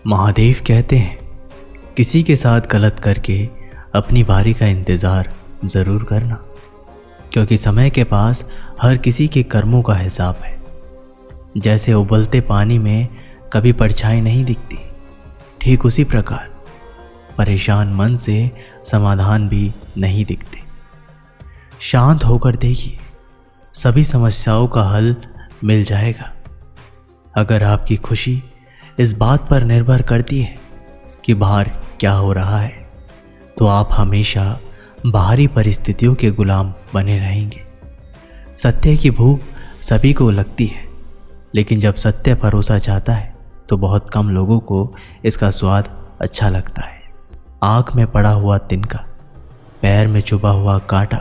महादेव कहते हैं, किसी के साथ गलत करके अपनी बारी का इंतज़ार ज़रूर करना, क्योंकि समय के पास हर किसी के कर्मों का हिसाब है। जैसे उबलते पानी में कभी परछाई नहीं दिखती, ठीक उसी प्रकार परेशान मन से समाधान भी नहीं दिखते। शांत होकर देखिए, सभी समस्याओं का हल मिल जाएगा। अगर आपकी खुशी इस बात पर निर्भर करती है कि बाहर क्या हो रहा है, तो आप हमेशा बाहरी परिस्थितियों के गुलाम बने रहेंगे। सत्य की भूख सभी को लगती है, लेकिन जब सत्य परोसा जाता है तो बहुत कम लोगों को इसका स्वाद अच्छा लगता है। आँख में पड़ा हुआ तिनका, पैर में चुभा हुआ कांटा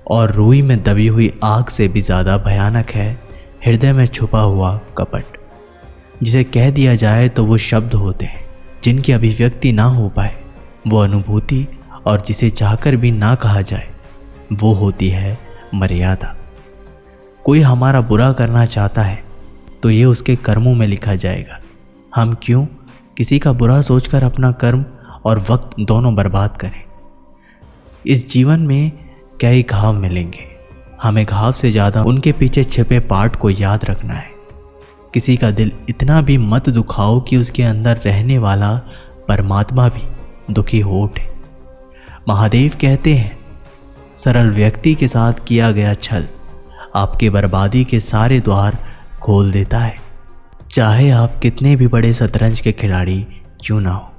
और रूई में दबी हुई आग से भी ज़्यादा भयानक है हृदय में छुपा हुआ कपट। जिसे कह दिया जाए तो वो शब्द होते हैं जिनकी अभिव्यक्ति ना हो पाए, वो अनुभूति, और जिसे चाहकर भी ना कहा जाए वो होती है मर्यादा। कोई हमारा बुरा करना चाहता है तो ये उसके कर्मों में लिखा जाएगा। हम क्यों किसी का बुरा सोचकर अपना कर्म और वक्त दोनों बर्बाद करें। इस जीवन में कई घाव मिलेंगे, हमें घाव से ज़्यादा उनके पीछे छिपे पार्ट को याद रखना है। किसी का दिल इतना भी मत दुखाओ कि उसके अंदर रहने वाला परमात्मा भी दुखी हो उठे। महादेव कहते हैं, सरल व्यक्ति के साथ किया गया छल आपके बर्बादी के सारे द्वार खोल देता है। चाहे आप कितने भी बड़े शतरंज के खिलाड़ी क्यों ना हो,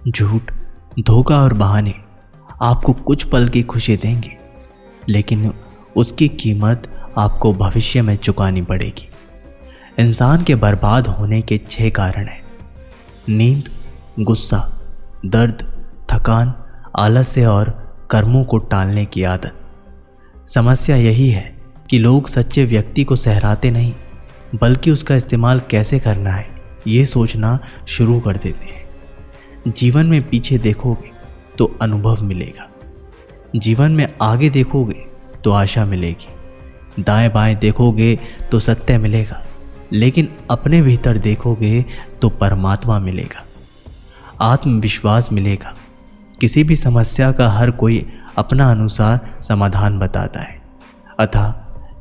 झूठ, धोखा और बहाने आपको कुछ पल की खुशी देंगे, लेकिन उसकी कीमत आपको भविष्य में चुकानी पड़ेगी। इंसान के बर्बाद होने के 6 कारण हैं: नींद, गुस्सा, दर्द, थकान, आलस्य और कर्मों को टालने की आदत। समस्या यही है कि लोग सच्चे व्यक्ति को सहराते नहीं, बल्कि उसका इस्तेमाल कैसे करना है ये सोचना शुरू कर देते हैं। जीवन में पीछे देखोगे तो अनुभव मिलेगा, जीवन में आगे देखोगे तो आशा मिलेगी, दाएं बाएं देखोगे तो सत्य मिलेगा, लेकिन अपने भीतर देखोगे तो परमात्मा मिलेगा, आत्मविश्वास मिलेगा। किसी भी समस्या का हर कोई अपना अनुसार समाधान बताता है, अतः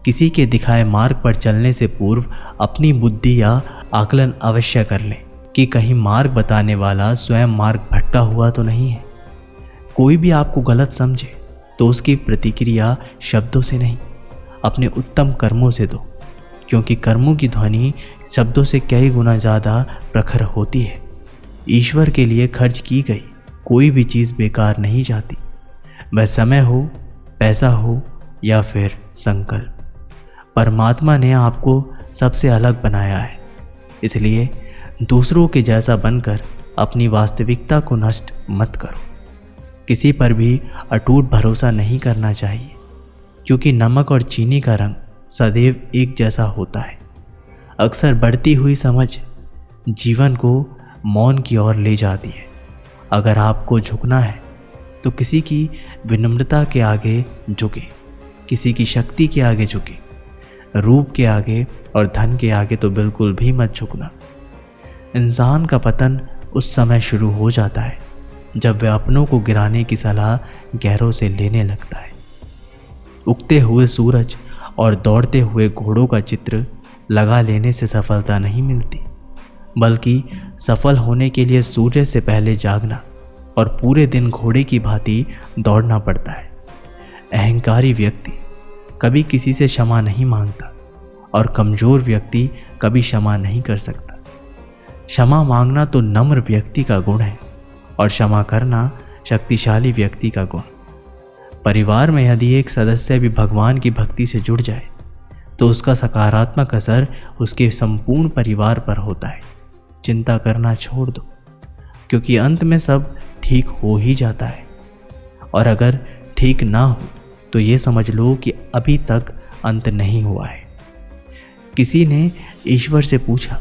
किसी के दिखाए मार्ग पर चलने से पूर्व अपनी बुद्धि या आकलन अवश्य कर लें कि कहीं मार्ग बताने वाला स्वयं मार्ग भटका हुआ तो नहीं है। कोई भी आपको गलत समझे तो उसकी प्रतिक्रिया शब्दों से नहीं, अपने उत्तम कर्मों से दो, क्योंकि कर्मों की ध्वनि शब्दों से कई गुना ज़्यादा प्रखर होती है। ईश्वर के लिए खर्च की गई कोई भी चीज़ बेकार नहीं जाती, वह समय हो, पैसा हो या फिर संकल्प। परमात्मा ने आपको सबसे अलग बनाया है, इसलिए दूसरों के जैसा बनकर अपनी वास्तविकता को नष्ट मत करो। किसी पर भी अटूट भरोसा नहीं करना चाहिए, क्योंकि नमक और चीनी का रंग सदैव एक जैसा होता है। अक्सर बढ़ती हुई समझ जीवन को मौन की ओर ले जाती है। अगर आपको झुकना है तो किसी की विनम्रता के आगे झुके, किसी की शक्ति के आगे झुके, रूप के आगे और धन के आगे तो बिल्कुल भी मत झुकना। इंसान का पतन उस समय शुरू हो जाता है जब वह अपनों को गिराने की सलाह गैरों से लेने लगता है। उगते हुए सूरज और दौड़ते हुए घोड़ों का चित्र लगा लेने से सफलता नहीं मिलती, बल्कि सफल होने के लिए सूर्य से पहले जागना और पूरे दिन घोड़े की भांति दौड़ना पड़ता है। अहंकारी व्यक्ति कभी किसी से क्षमा नहीं मांगता और कमज़ोर व्यक्ति कभी क्षमा नहीं कर सकता। क्षमा मांगना तो नम्र व्यक्ति का गुण है और क्षमा करना शक्तिशाली व्यक्ति का गुण। परिवार में यदि एक सदस्य भी भगवान की भक्ति से जुड़ जाए तो उसका सकारात्मक असर उसके संपूर्ण परिवार पर होता है। चिंता करना छोड़ दो, क्योंकि अंत में सब ठीक हो ही जाता है। और अगर ठीक ना हो तो ये समझ लो कि अभी तक अंत नहीं हुआ है। किसी ने ईश्वर से पूछा,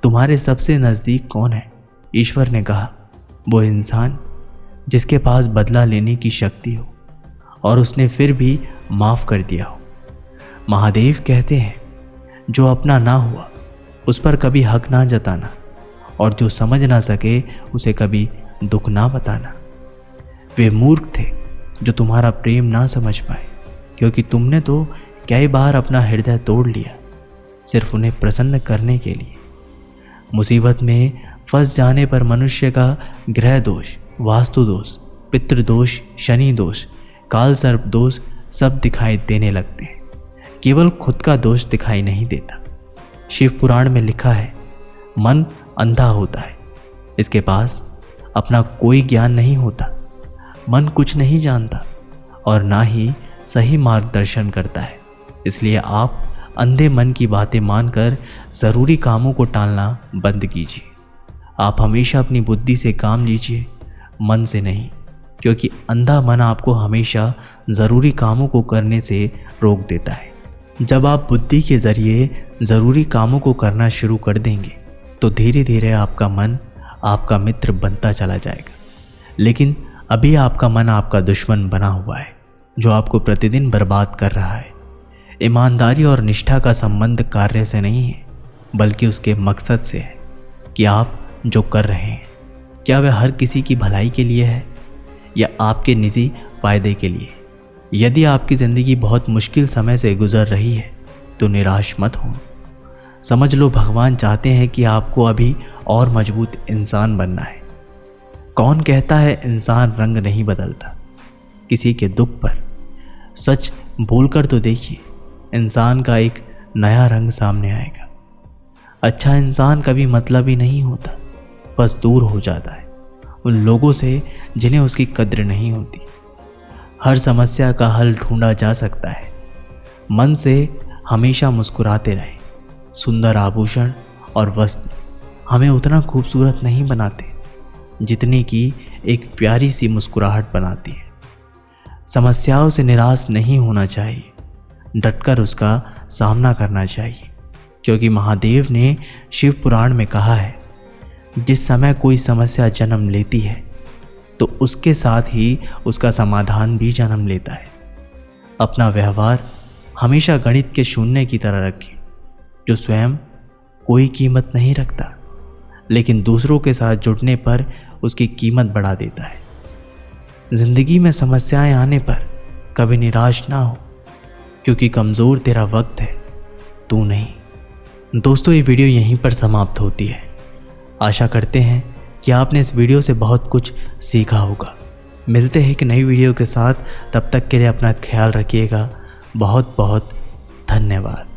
तुम्हारे सबसे नज़दीक कौन है? ईश्वर ने कहा, वो इंसान जिसके पास बदला लेने की शक्ति हो और उसने फिर भी माफ़ कर दिया हो। महादेव कहते हैं, जो अपना ना हुआ उस पर कभी हक ना जताना और जो समझ ना सके उसे कभी दुख ना बताना। वे मूर्ख थे जो तुम्हारा प्रेम ना समझ पाए, क्योंकि तुमने तो कई बार अपना हृदय तोड़ लिया सिर्फ उन्हें प्रसन्न करने के लिए। मुसीबत में फंस जाने पर मनुष्य का ग्रह दोष, वास्तु दोष, पितृदोष, शनि दोष, काल सर्प दोष सब दिखाई देने लगते हैं, केवल खुद का दोष दिखाई नहीं देता। शिव पुराण में लिखा है, मन अंधा होता है, इसके पास अपना कोई ज्ञान नहीं होता। मन कुछ नहीं जानता और ना ही सही मार्गदर्शन करता है। इसलिए आप अंधे मन की बातें मानकर ज़रूरी कामों को टालना बंद कीजिए। आप हमेशा अपनी बुद्धि से काम लीजिए, मन से नहीं, क्योंकि अंधा मन आपको हमेशा ज़रूरी कामों को करने से रोक देता है। जब आप बुद्धि के ज़रिए ज़रूरी कामों को करना शुरू कर देंगे तो धीरे धीरे आपका मन आपका मित्र बनता चला जाएगा। लेकिन अभी आपका मन आपका दुश्मन बना हुआ है, जो आपको प्रतिदिन बर्बाद कर रहा है। ईमानदारी और निष्ठा का संबंध कार्य से नहीं है, बल्कि उसके मकसद से है कि आप जो कर रहे हैं क्या वह हर किसी की भलाई के लिए है या आपके निजी फायदे के लिए। यदि आपकी ज़िंदगी बहुत मुश्किल समय से गुजर रही है तो निराश मत हो। समझ लो भगवान चाहते हैं कि आपको अभी और मजबूत इंसान बनना है। कौन कहता है इंसान रंग नहीं बदलता? किसी के दुख पर सच बोलकर तो देखिए, इंसान का एक नया रंग सामने आएगा। अच्छा इंसान कभी मतलबी नहीं होता, बस दूर हो जाता है उन लोगों से जिन्हें उसकी कद्र नहीं होती। हर समस्या का हल ढूंढा जा सकता है। मन से हमेशा मुस्कुराते रहें। सुंदर आभूषण और वस्त्र हमें उतना खूबसूरत नहीं बनाते जितने की एक प्यारी सी मुस्कुराहट बनाती है। समस्याओं से निराश नहीं होना चाहिए, डटकर उसका सामना करना चाहिए, क्योंकि महादेव ने शिव पुराण में कहा है, जिस समय कोई समस्या जन्म लेती है तो उसके साथ ही उसका समाधान भी जन्म लेता है। अपना व्यवहार हमेशा गणित के शून्य की तरह रखें, जो स्वयं कोई कीमत नहीं रखता, लेकिन दूसरों के साथ जुड़ने पर उसकी कीमत बढ़ा देता है। जिंदगी में समस्याएं आने पर कभी निराश ना हो, क्योंकि कमज़ोर तेरा वक्त है, तू नहीं। दोस्तों, ये वीडियो यहीं पर समाप्त होती है। आशा करते हैं कि आपने इस वीडियो से बहुत कुछ सीखा होगा। मिलते हैं एक नई वीडियो के साथ, तब तक के लिए अपना ख्याल रखिएगा। बहुत बहुत धन्यवाद।